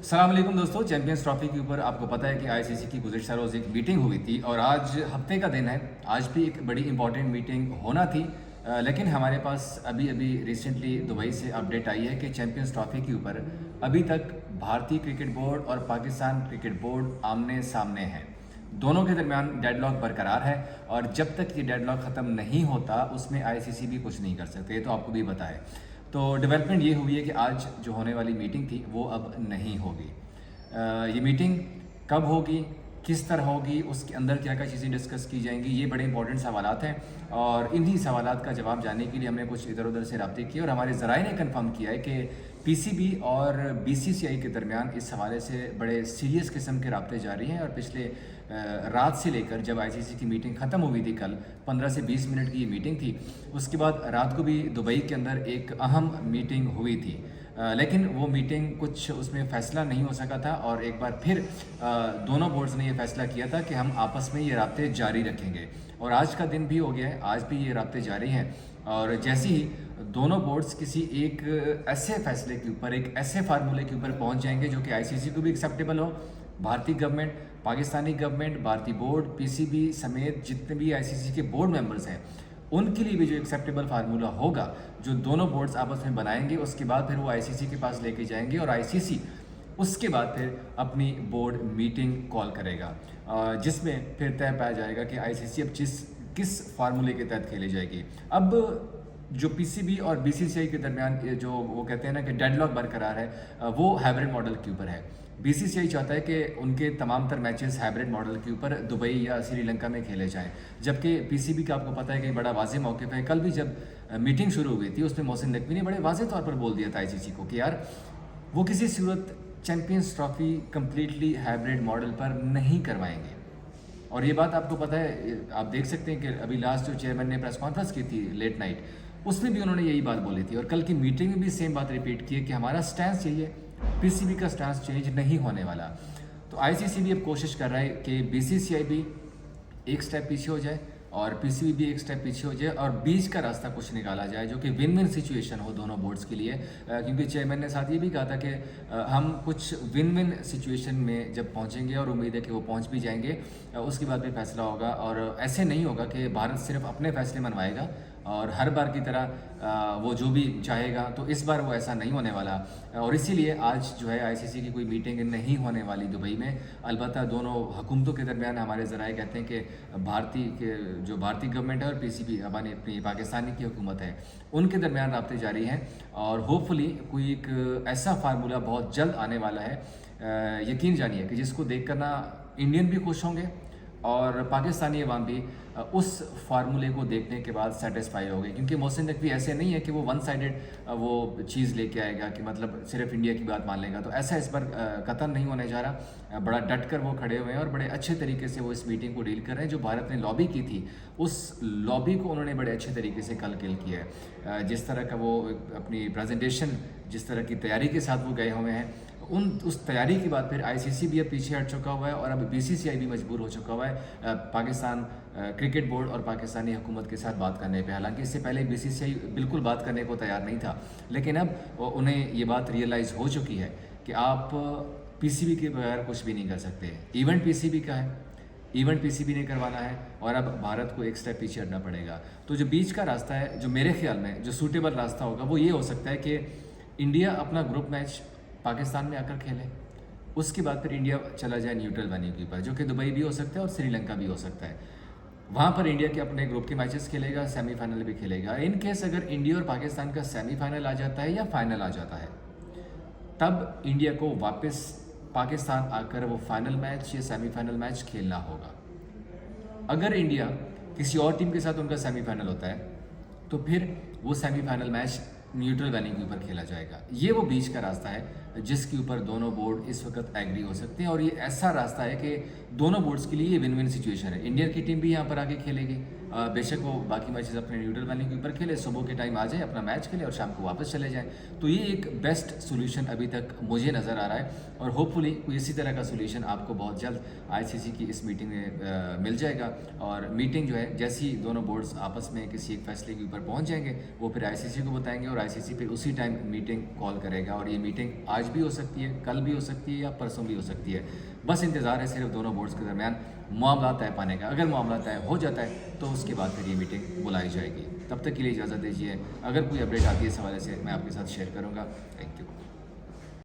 अस्सलाम वालेकुम दोस्तों। चैंपियंस ट्रॉफी के ऊपर आपको पता है कि आईसीसी की गुज़िश्ता रोज़ एक मीटिंग हुई थी और आज हफ्ते का दिन है। आज भी एक बड़ी इंपॉर्टेंट मीटिंग होना थी, लेकिन हमारे पास अभी अभी रिसेंटली दुबई से अपडेट आई है कि चैंपियंस ट्रॉफी के ऊपर अभी तक भारतीय क्रिकेट बोर्ड और पाकिस्तान क्रिकेट बोर्ड आमने सामने हैं। दोनों के दरमियान डेडलॉक बरकरार है और जब तक ये डेडलॉक ख़त्म नहीं होता उसमें आईसीसी भी कुछ नहीं कर सकते। ये तो आपको भी पता है। तो डेवलपमेंट ये हुई है कि आज जो होने वाली मीटिंग थी वो अब नहीं होगी। ये मीटिंग कब होगी, किस तरह होगी, उसके अंदर क्या क्या चीज़ें डिस्कस की जाएंगी, ये बड़े इंपॉर्टेंट सवालात हैं और इन्हीं सवालात का जवाब जानने के लिए हमने कुछ इधर उधर से रब्ते किए और हमारे ज़राए ने कंफर्म किया है कि पीसीबी और बीसीसीआई के दरमियान इस हवाले से बड़े सीरियस किस्म के रब्ते जारी हैं और पिछले रात से लेकर जब आईसीसी की मीटिंग ख़त्म हुई थी कल 15 से 20 मिनट की ये मीटिंग थी, उसके बाद रात को भी दुबई के अंदर एक अहम मीटिंग हुई थी, लेकिन वो मीटिंग कुछ उसमें फ़ैसला नहीं हो सका था और एक बार फिर दोनों बोर्ड्स ने ये फ़ैसला किया था कि हम आपस में ये रब्ते जारी रखेंगे और आज का दिन भी हो गया है, आज भी ये रब्ते जारी हैं। और जैसे ही दोनों बोर्ड्स किसी एक ऐसे फैसले के ऊपर, एक ऐसे फार्मूले के ऊपर पहुंच जाएंगे जो कि आईसीसी को भी एक्सेप्टेबल हो, भारतीय गवर्नमेंट, पाकिस्तानी गवर्नमेंट, भारतीय बोर्ड, पीसीबी समेत जितने भी आईसीसी के बोर्ड मेंबर्स हैं उनके लिए भी जो एक्सेप्टेबल फार्मूला होगा जो दोनों बोर्ड्स आपस में बनाएंगे, उसके बाद फिर वो आईसीसी के पास लेके जाएंगे और आईसीसी उसके बाद फिर अपनी बोर्ड मीटिंग कॉल करेगा, जिसमें फिर तय पाया जाएगा कि आईसीसी अब किस फार्मूले के तहत खेली जाएगी। अब जो पीसीबी और बीसीसीआई के दरमियान ये जो वो कहते हैं ना कि डेडलॉक बरकरार है, वो हाइब्रिड मॉडल के ऊपर है। बीसीसीआई चाहता है कि उनके तमाम तर मैचेस हाइब्रिड मॉडल के ऊपर दुबई या श्रीलंका में खेले जाएं, जबकि पीसीबी का आपको पता है कि बड़ा वाज़ेह मौक़िफ़ है। कल भी जब मीटिंग शुरू हुई थी उसमें मोहसिन नकवी ने बड़े वाज़ेह तौर पर बोल दिया था आईसीसी को कि यार वो किसी सूरत Champions Trophy completely hybrid model पर नहीं करवाएंगे। और ये बात आपको पता है, आप देख सकते हैं कि अभी लास्ट जो चेयरमैन ने प्रेस कॉन्फ्रेंस की थी लेट नाइट, उसमें भी उन्होंने यही बात बोली थी और कल की मीटिंग में भी सेम बात रिपीट की है कि हमारा स्टैंस यही है, पीसीबी का स्टैंस चेंज नहीं होने वाला। तो आईसीसी भी अब कोशिश कर रहा है कि बीसीसीआई भी एक स्टेप पीछे हो जाए और पीसीबी भी एक स्टेप पीछे हो जाए और बीच का रास्ता कुछ निकाला जाए जो कि विन विन सिचुएशन हो दोनों बोर्ड्स के लिए, क्योंकि चेयरमैन ने साथ ये भी कहा था कि हम कुछ विन विन सिचुएशन में जब पहुंचेंगे और उम्मीद है कि वो पहुंच भी जाएंगे, उसके बाद भी फैसला होगा और ऐसे नहीं होगा कि भारत सिर्फ अपने फैसले मनवाएगा और हर बार की तरह वो जो भी चाहेगा, तो इस बार वो ऐसा नहीं होने वाला और इसीलिए आज जो है आईसीसी की कोई मीटिंग नहीं होने वाली दुबई में। अलबत्ता दोनों हुकूमतों के दरमियान हमारे ज़राए कहते हैं कि जो भारतीय गवर्नमेंट है और पीसीबी हमारी अपनी पाकिस्तानी की हुकूमत है उनके दरमियान रब्ते जारी हैं और होपफुली कोई एक ऐसा फार्मूला बहुत जल्द आने वाला है, यकीन जानिए कि जिसको देख कर ना इंडियन भी खुश होंगे और पाकिस्तानी अवाम भी उस फार्मूले को देखने के बाद सेटिस्फाई हो गई, क्योंकि मोहसिन नकवी ऐसे नहीं है कि वो वन साइडेड वो चीज़ लेके आएगा कि मतलब सिर्फ इंडिया की बात मान लेगा। तो ऐसा इस बार कतन नहीं होने जा रहा, बड़ा डट कर वो खड़े हुए हैं और बड़े अच्छे तरीके से वो इस मीटिंग को डील कर रहे हैं। जो भारत ने लॉबी की थी उस लॉबी को उन्होंने बड़े अच्छे तरीके से कल किल किया है। जिस तरह का वो अपनी प्रेजेंटेशन, जिस तरह की तैयारी के साथ वो गए हुए हैं, उस तैयारी के बाद फिर आईसीसी भी अब पीछे हट चुका हुआ है और अब बीसीसीआई भी मजबूर हो चुका हुआ है पाकिस्तान क्रिकेट बोर्ड और पाकिस्तानी हुकूमत के साथ बात करने पे। हालांकि इससे पहले बीसीसीआई बिल्कुल बात करने को तैयार नहीं था, लेकिन अब उन्हें ये बात रियलाइज़ हो चुकी है कि आप पीसीबी के बगैर कुछ भी नहीं कर सकते। इवेंट पीसीबी का है, इवेंट पीसीबी ने करवाना है और अब भारत को एक स्टेप पीछे हटना पड़ेगा। तो जो बीच का रास्ता है, जो मेरे ख्याल में जो सूटेबल रास्ता होगा वो ये हो सकता है कि इंडिया अपना ग्रुप मैच पाकिस्तान में आकर खेले, उसके बाद फिर इंडिया चला जाए न्यूट्रल वेन्यू के ऊपर, जो कि दुबई भी हो सकता है और श्रीलंका भी हो सकता है। वहाँ पर इंडिया के अपने ग्रुप के मैचेस खेलेगा, सेमीफाइनल भी खेलेगा। इन केस अगर इंडिया और पाकिस्तान का सेमीफाइनल आ जाता है या फाइनल आ जाता है, तब इंडिया को वापस पाकिस्तान आकर वो फाइनल मैच या सेमीफाइनल मैच खेलना होगा। अगर इंडिया किसी और टीम के साथ उनका सेमीफाइनल होता है तो फिर वो सेमीफाइनल मैच न्यूट्रल वेन्यू के ऊपर खेला जाएगा। ये वो बीच का रास्ता है जिसके ऊपर दोनों बोर्ड इस वक्त एग्री हो सकते हैं और ये ऐसा रास्ता है कि दोनों बोर्ड्स के लिए ये विन विन सिचुएशन है। इंडिया की टीम भी यहाँ पर आके खेलेगी, बेशक वो बाकी मैचेस अपने न्यूट्रल वेन्यू के ऊपर खेले, सुबह के टाइम आ जाए, अपना मैच खेले और शाम को वापस चले जाएं। तो ये एक बेस्ट सोल्यूशन अभी तक मुझे नज़र आ रहा है और होपफुली कोई इसी तरह का सोल्यूशन आपको बहुत जल्द आईसीसी की इस मीटिंग में मिल जाएगा। और मीटिंग जो है, जैसे ही दोनों बोर्ड्स आपस में किसी एक फैसले के ऊपर पहुँच जाएंगे, वो फिर आईसीसी को बताएंगे और आईसीसी फिर उसी टाइम मीटिंग कॉल करेगा और ये मीटिंग आज भी हो सकती है, कल भी हो सकती है या परसों भी हो सकती है। बस इंतज़ार है सिर्फ दोनों बोर्ड्स के दरमियान मामला तय पाने का। अगर मामला तय हो जाता है तो उसके बाद फिर ये मीटिंग बुलाई जाएगी। तब तक के लिए इजाज़त दीजिए। अगर कोई अपडेट आती है इस हवाले से मैं आपके साथ शेयर करूँगा। Thank you.